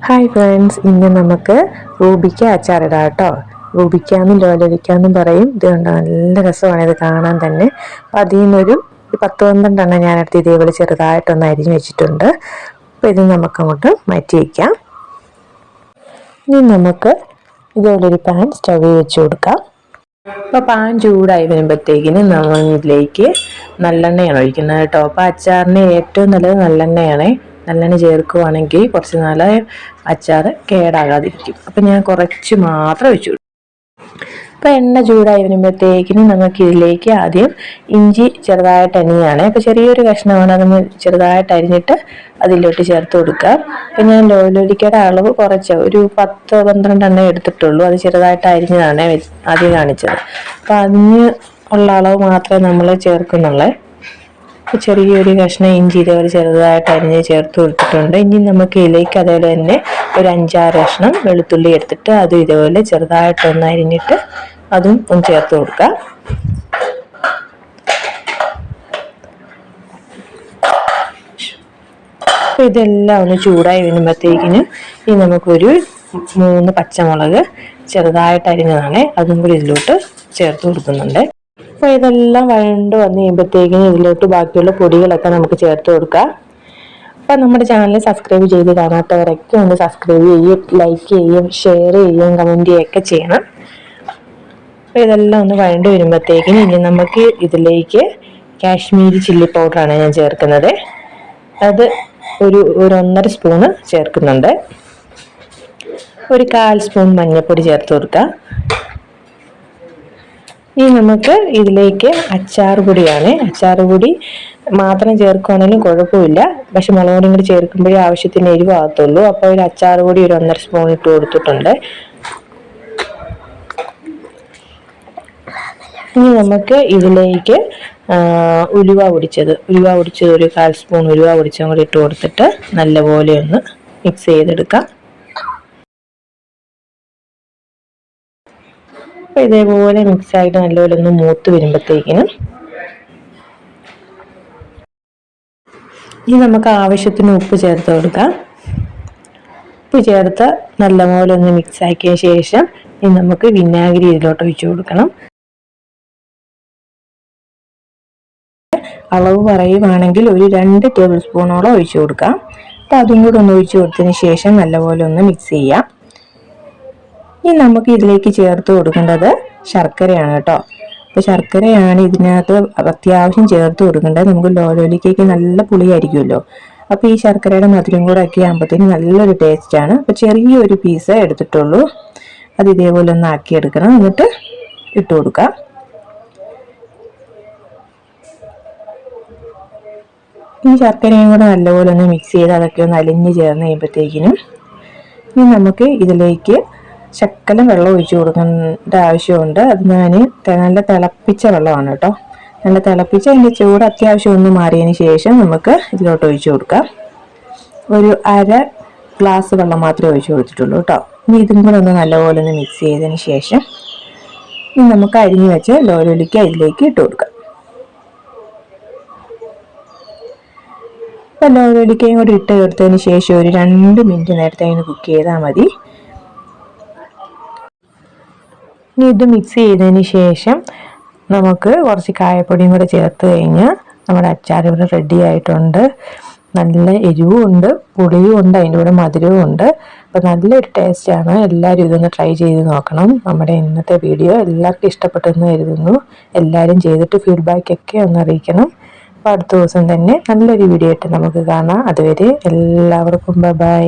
Hi friends, ഇന്ന് നമുക്ക് റൂബിക്ക അച്ചാറിടാം കേട്ടോ. റൂബിക്കാന്നും ലോലരിക്കാന്നും പറയും. ഇത് കണ്ടോ, നല്ല രസമാണ് ഇത് കാണാൻ തന്നെ. അപ്പം അതിൽ നിന്നൊരു 10-12 ഞാനെടുത്ത് ഇതേപോലെ ചെറുതായിട്ടൊന്ന് അരിഞ്ഞ് വെച്ചിട്ടുണ്ട്. അപ്പോൾ ഇത് നമുക്കങ്ങോട്ട് മാറ്റി വയ്ക്കാം. ഇനി നമുക്ക് ഇതേപോലൊരു പാൻ സ്റ്റൗവിൽ വെച്ച് കൊടുക്കാം. അപ്പോൾ പാൻ ചൂടായി വരുമ്പോഴത്തേക്കിന് നമ്മൾ ഇതിലേക്ക് നല്ലെണ്ണയാണ് ഒഴിക്കുന്നത് കേട്ടോ. അപ്പോൾ അച്ചാറിന് ഏറ്റവും നല്ലത് നല്ലെണ്ണയാണ്. നല്ലെണ്ണ ചേർക്കുവാണെങ്കിൽ കുറച്ച് നാൾ അച്ചാർ കേടാകാതിരിക്കും. അപ്പം ഞാൻ കുറച്ച് മാത്രം ഒഴിച്ചു കൊടുക്കും. അപ്പോൾ എണ്ണ ചൂടായി വരുമ്പോഴത്തേക്കിനും നമുക്ക് ഇതിലേക്ക് ആദ്യം ഇഞ്ചി ചെറുതായിട്ട് അരിഞ്ഞാണ്. അപ്പോൾ ചെറിയൊരു കഷ്ണമാണ്, അതൊന്ന് ചെറുതായിട്ട് അരിഞ്ഞിട്ട് അതിലോട്ട് ചേർത്ത് കൊടുക്കുക. അപ്പം ഞാൻ ലോലിക്കയുടെ അളവ് കുറച്ച് ഒരു 10-12 എടുത്തിട്ടുള്ളൂ. അത് ചെറുതായിട്ട് അരിഞ്ഞതാണ് ആദ്യം കാണിച്ചത്. അപ്പോൾ അതിന് ഉള്ള അളവ് മാത്രമേ നമ്മൾ ചേർക്കുന്നുള്ളൂ. ചെറിയൊരു കഷ്ണം ഇഞ്ചി ഇതേപോലെ ചെറുതായിട്ട് അരിഞ്ഞ് ചേർത്ത് കൊടുത്തിട്ടുണ്ട്. ഇനി നമുക്ക് ഇതിലേക്ക് അതേപോലെ തന്നെ ഒരു 5-6 കഷ്ണം വെളുത്തുള്ളി എടുത്തിട്ട് അതും ഇതേപോലെ ചെറുതായിട്ടൊന്ന് അരിഞ്ഞിട്ട് അതും ഒന്ന് ചേർത്ത് കൊടുക്കാം. അപ്പോൾ ഇതെല്ലാം ഒന്ന് ചൂടായി വരുമ്പോഴത്തേക്കിന് ഇനി നമുക്കൊരു 3 പച്ചമുളക് ചെറുതായിട്ട് അരിഞ്ഞതാണ്, അതും കൂടി ഇതിലോട്ട് ചേർത്ത് കൊടുക്കുന്നുണ്ട്. അപ്പോൾ ഇതെല്ലാം വഴണ്ട് വന്ന് കഴിയുമ്പോഴത്തേക്കിനും ഇതിലോട്ട് ബാക്കിയുള്ള പൊടികളൊക്കെ നമുക്ക് ചേർത്ത് കൊടുക്കാം. അപ്പം നമ്മുടെ ചാനൽ സബ്സ്ക്രൈബ് ചെയ്ത് കാണാത്തവരൊക്കെ ഒന്ന് സബ്സ്ക്രൈബ് ചെയ്യുകയും ലൈക്ക് ചെയ്യുകയും ഷെയർ ചെയ്യുകയും കമൻറ്റ് ചെയ്യുകയൊക്കെ ചെയ്യണം. അപ്പോൾ ഇതെല്ലാം ഒന്ന് വഴണ്ട് വരുമ്പോഴത്തേക്കിനും ഇനി നമുക്ക് ഇതിലേക്ക് കാശ്മീരി ചില്ലി പൗഡറാണ് ഞാൻ ചേർക്കുന്നത്. അത് ഒരു 1.5 സ്പൂണ് ചേർക്കുന്നുണ്ട്. ഒരു 1/4 സ്പൂൺ മഞ്ഞൾപ്പൊടി ചേർത്ത് കൊടുക്കാം. ഇനി നമുക്ക് ഇതിലേക്ക് അച്ചാർ പൊടിയാണ്. അച്ചാർ പൊടി മാത്രം ചേർക്കുകയാണെങ്കിലും കുഴപ്പമില്ല, പക്ഷെ മുളക് പൊടിയും കൂടി ചേർക്കുമ്പോഴേ ആവശ്യത്തിന് എരിവാകത്തുള്ളൂ. അപ്പോൾ ഒരു അച്ചാർ പൊടി ഒരു 1.5 സ്പൂൺ ഇട്ട് കൊടുത്തിട്ടുണ്ട്. ഇനി നമുക്ക് ഇതിലേക്ക് ഉലുവ പൊടിച്ചത് ഒരു 1/4 സ്പൂൺ ഉലുവ പൊടിച്ചതും കൂടി ഇട്ട് കൊടുത്തിട്ട് നല്ലപോലെ ഒന്ന് മിക്സ് ചെയ്തെടുക്കാം. അപ്പോൾ ഇതേപോലെ മിക്സായിട്ട് നല്ലപോലെ ഒന്ന് മൂത്ത് വരുമ്പോഴത്തേക്കിനും ഇനി നമുക്ക് ആവശ്യത്തിന് ഉപ്പ് ചേർത്ത് കൊടുക്കാം. ഉപ്പ് ചേർത്ത് നല്ലപോലെ ഒന്ന് മിക്സ് ആക്കിയ ശേഷം ഇനി നമുക്ക് വിനാഗിരി ഇതിലോട്ട് ഒഴിച്ചു കൊടുക്കണം. അളവ് പറയുവാണെങ്കിൽ ഒരു 2 ടേബിൾ സ്പൂണോളം ഒഴിച്ചു കൊടുക്കാം. അപ്പോൾ അതും കൂടെ ഒന്ന് ഒഴിച്ചു കൊടുത്തതിന് ശേഷം നല്ലപോലെ ഒന്ന് മിക്സ് ചെയ്യാം. ഇനി നമുക്ക് ഇതിലേക്ക് ചേർത്ത് കൊടുക്കേണ്ടത് ശർക്കരയാണ് കേട്ടോ. അപ്പോൾ ശർക്കരയാണ് ഇതിനകത്ത് അത്യാവശ്യം ചേർത്ത് കൊടുക്കേണ്ടത്. നമുക്ക് ലോലിക്കയ്ക്ക് നല്ല പുളിയായിരിക്കുമല്ലോ. അപ്പോൾ ഈ ശർക്കരയുടെ മധുരം കൂടെ ഒക്കെ ആകുമ്പോഴത്തേന് നല്ലൊരു ടേസ്റ്റാണ്. അപ്പോൾ ചെറിയൊരു പീസ് എടുത്തിട്ടുള്ളൂ, അത് ഇതേപോലെ ഒന്ന് ആക്കിയെടുക്കണം. എന്നിട്ട് ഇട്ട് കൊടുക്കാം. ഈ ശർക്കരയും കൂടെ നല്ലപോലെ ഒന്ന് മിക്സ് ചെയ്ത് അതൊക്കെ ഒന്ന് അലിഞ്ഞ് ചേർന്ന് കഴിയുമ്പോഴത്തേക്കിനും ഇനി നമുക്ക് ഇതിലേക്ക് ശകലം വെള്ളം ഒഴിച്ചു കൊടുക്കേണ്ട ആവശ്യമുണ്ട്. അത് ഞാൻ നല്ല തിളപ്പിച്ച വെള്ളമാണ് കേട്ടോ. നല്ല തിളപ്പിച്ച് അതിൻ്റെ ചൂട് അത്യാവശ്യം ഒന്ന് മാറിയതിന് ശേഷം നമുക്ക് ഇതിലോട്ട് ഒഴിച്ചു കൊടുക്കാം. ഒരു 1/2 ഗ്ലാസ് വെള്ളം മാത്രമേ ഒഴിച്ചു കൊടുത്തിട്ടുള്ളൂ കേട്ടോ. ഇനി ഇതും കൂടെ ഒന്ന് നല്ലപോലെ ഒന്ന് മിക്സ് ചെയ്തതിന് ശേഷം ഇനി നമുക്ക് അരിഞ്ഞു വെച്ച് ലോലിക്ക ഇതിലേക്ക് ഇട്ട് കൊടുക്കാം. അപ്പോൾ ലോലിക്കയും കൂടി ഇട്ട് കൊടുത്തതിന് ശേഷം ഒരു 2 മിനിറ്റ് നേരത്തെ അതിന് കുക്ക് ചെയ്താൽ മതി. ഇനി ഇത് മിക്സ് ചെയ്തതിന് ശേഷം നമുക്ക് കുറച്ച് കായപ്പൊടിയും കൂടെ ചേർത്ത് കഴിഞ്ഞാൽ നമ്മുടെ അച്ചാർ ഇവിടെ റെഡി ആയിട്ടുണ്ട്. നല്ല എരിവും ഉണ്ട്, പുളിയും ഉണ്ട്, അതിൻ്റെ കൂടെ മധുരവും ഉണ്ട്. അപ്പോൾ നല്ലൊരു ടേസ്റ്റാണ്. എല്ലാവരും ഇതൊന്ന് ട്രൈ ചെയ്ത് നോക്കണം. നമ്മുടെ ഇന്നത്തെ വീഡിയോ എല്ലാവർക്കും ഇഷ്ടപ്പെട്ടെന്ന് കരുതുന്നു. എല്ലാവരും ചെയ്തിട്ട് ഫീഡ്ബാക്കൊക്കെ ഒന്ന് അറിയിക്കണം. അപ്പോൾ അടുത്ത ദിവസം തന്നെ നല്ലൊരു വീഡിയോ ആയിട്ട് നമുക്ക് കാണാം. അതുവരെ എല്ലാവർക്കും ബൈ.